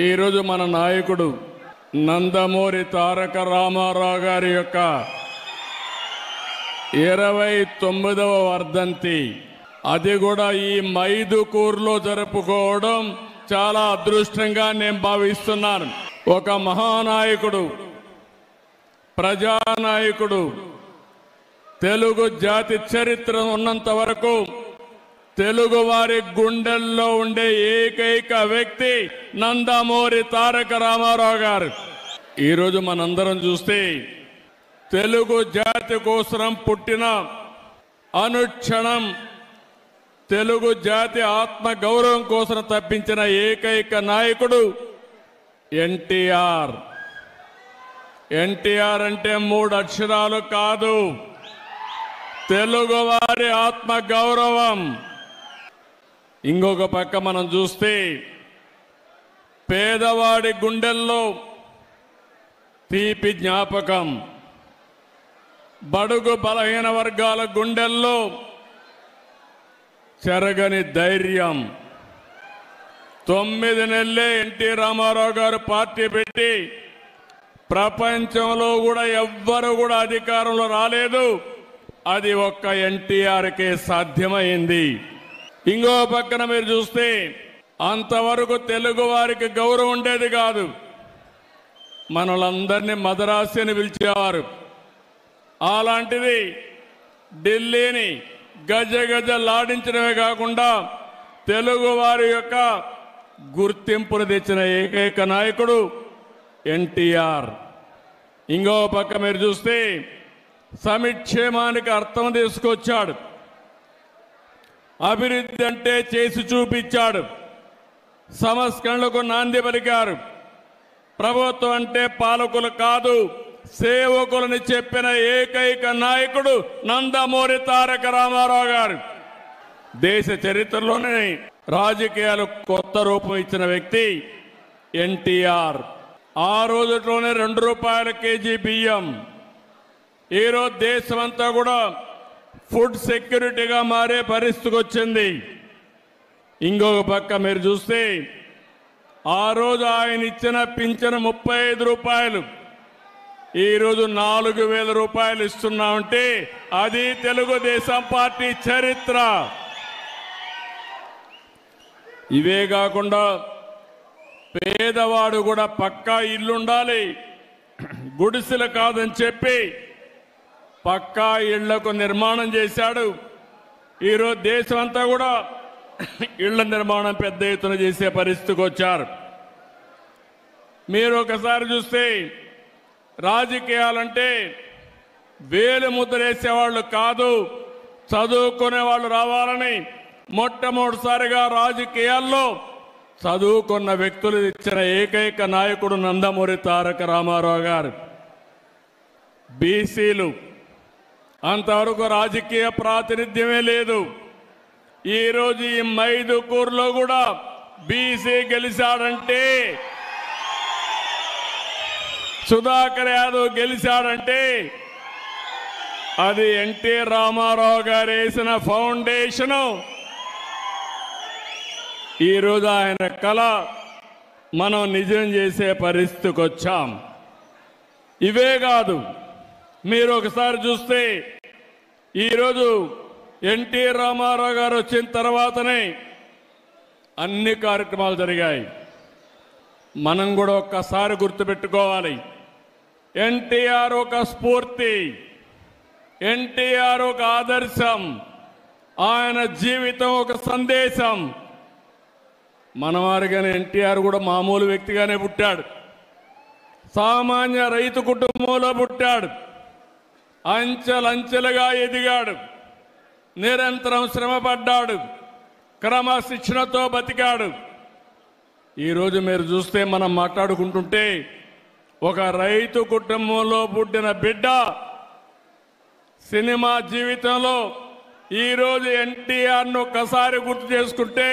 ఈరోజు మన నాయకుడు నందమూరి తారక రామారావు గారి యొక్క 29వ వర్ధంతి, అది కూడా ఈ మైదుకూరులో జరుపుకోవడం చాలా అదృష్టంగా నేను భావిస్తున్నాను. ఒక మహానాయకుడు, ప్రజానాయకుడు, తెలుగు జాతి చరిత్ర ఉన్నంత వరకు తెలుగు వారి గుండెల్లో ఉండే ఏకైక వ్యక్తి నందమూరి తారక రామారావు గారు. ఈరోజు మనందరం చూస్తే తెలుగు జాతి కోసం పుట్టిన, అనుక్షణం తెలుగు జాతి ఆత్మ గౌరవం కోసం తప్పించిన ఏకైక నాయకుడు ఎన్టీఆర్. ఎన్టీఆర్ అంటే 3 అక్షరాలు కాదు, తెలుగు వారి ఆత్మ గౌరవం. ఇంకొక పక్క మనం చూస్తే పేదవాడి గుండెల్లో తీపి జ్ఞాపకం, బడుగు బలహీన వర్గాల గుండెల్లో చెరగని ధైర్యం. 9 నెలలే ఎన్టీ రామారావు గారు పార్టీ పెట్టి ప్రపంచంలో కూడా ఎవ్వరు కూడా అధికారంలో రాలేదు. అది ఒక్క ఎన్టీఆర్కే సాధ్యమైంది. ఇంకో పక్కన మీరు చూస్తే అంతవరకు తెలుగు వారికి గౌరవం ఉండేది కాదు. మనలందరినీ మదరాసి అని పిలిచేవారు. అలాంటిది ఢిల్లీని గజ గజలాడించడమే కాకుండా తెలుగు వారి యొక్క గుర్తింపును తెచ్చిన ఏకైక నాయకుడు ఎన్టీఆర్. ఇంకో పక్క మీరు చూస్తే సంక్షేమానికి అర్థం తీసుకొచ్చాడు. అభివృద్ధి అంటే చేసి చూపించాడు. సంస్కరణలకు నాంది పలికారు. ప్రభుత్వం అంటే పాలకులు కాదు, సేవకులని చెప్పిన ఏకైక నాయకుడు నందమూరి తారక రామారావు గారు. దేశ చరిత్రలోనే రాజకీయాలు కొత్త రూపం ఇచ్చిన వ్యక్తి ఎన్టీఆర్. ఆ రోజులోనే 2 రూపాయల కేజీ బియ్యం. ఈరోజు దేశమంతా కూడా ఫుడ్ సెక్యూరిటీగా మారే పరిస్థితికి వచ్చింది. ఇంకొక పక్క మీరు చూస్తే ఆ రోజు ఆయన ఇచ్చిన పింఛను 35 రూపాయలు, ఈరోజు 4,000 రూపాయలు ఇస్తున్నామంటే అది తెలుగుదేశం పార్టీ చరిత్ర. ఇవే కాకుండా పేదవాడు కూడా పక్కా ఇల్లుండాలి, గుడిసెలు కాదని చెప్పి పక్కా ఇళ్లకు నిర్మాణం చేశాడు. ఈరోజు దేశం అంతా కూడా ఇళ్ల నిర్మాణం పెద్ద ఎత్తున చేసే పరిస్థితికి వచ్చారు. మీరు ఒకసారి చూస్తే రాజకీయాలంటే వేలు ముద్రేసేవాళ్ళు కాదు, చదువుకునే వాళ్ళు రావాలని మొట్టమొదటిసారిగా రాజకీయాల్లో చదువుకున్న వ్యక్తులు ఇచ్చిన ఏకైక నాయకుడు నందమూరి తారక రామారావు గారు. బీసీలు అంతవరకు రాజకీయ ప్రాతినిధ్యమే లేదు. ఈరోజు ఈ మైదుకూరులో కూడా బీసీ గెలిచాడంటే, సుధాకర్ యాదవ్ గెలిచాడంటే అది ఎన్టీ రామారావు గారు వేసిన ఫౌండేషను. ఈరోజు ఆయన కళ మనం నిజం చేసే పరిస్థితికి వచ్చాం. ఇవే కాదు, మీరు ఒకసారి చూస్తే ఈరోజు ఎన్టీ రామారావు గారు వచ్చిన తర్వాతనే అన్ని కార్యక్రమాలు జరిగాయి. మనం కూడా ఒక్కసారి గుర్తుపెట్టుకోవాలి, ఎన్టీఆర్ ఒక స్ఫూర్తి, ఎన్టీఆర్ ఒక ఆదర్శం, ఆయన జీవితం ఒక సందేశం. మనవారిగానే ఎన్టీఆర్ కూడా మామూలు వ్యక్తిగానే పుట్టాడు, సామాన్య రైతు కుటుంబంలో పుట్టాడు, అంచెలంచెలుగా ఎదిగాడు, నిరంతరం శ్రమపడ్డాడు, క్రమశిక్షణతో బతికాడు. ఈరోజు మీరు చూస్తే మనం మాట్లాడుకుంటుంటే ఒక రైతు కుటుంబంలో పుట్టిన బిడ్డ సినిమా జీవితంలో ఈరోజు ఎన్టీఆర్ను ఒక్కసారి గుర్తు చేసుకుంటే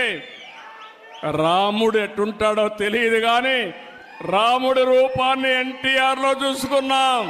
రాముడు ఎట్టుంటాడో తెలియదు కానీ రాముడి రూపాన్ని ఎన్టీఆర్లో చూసుకున్నాం.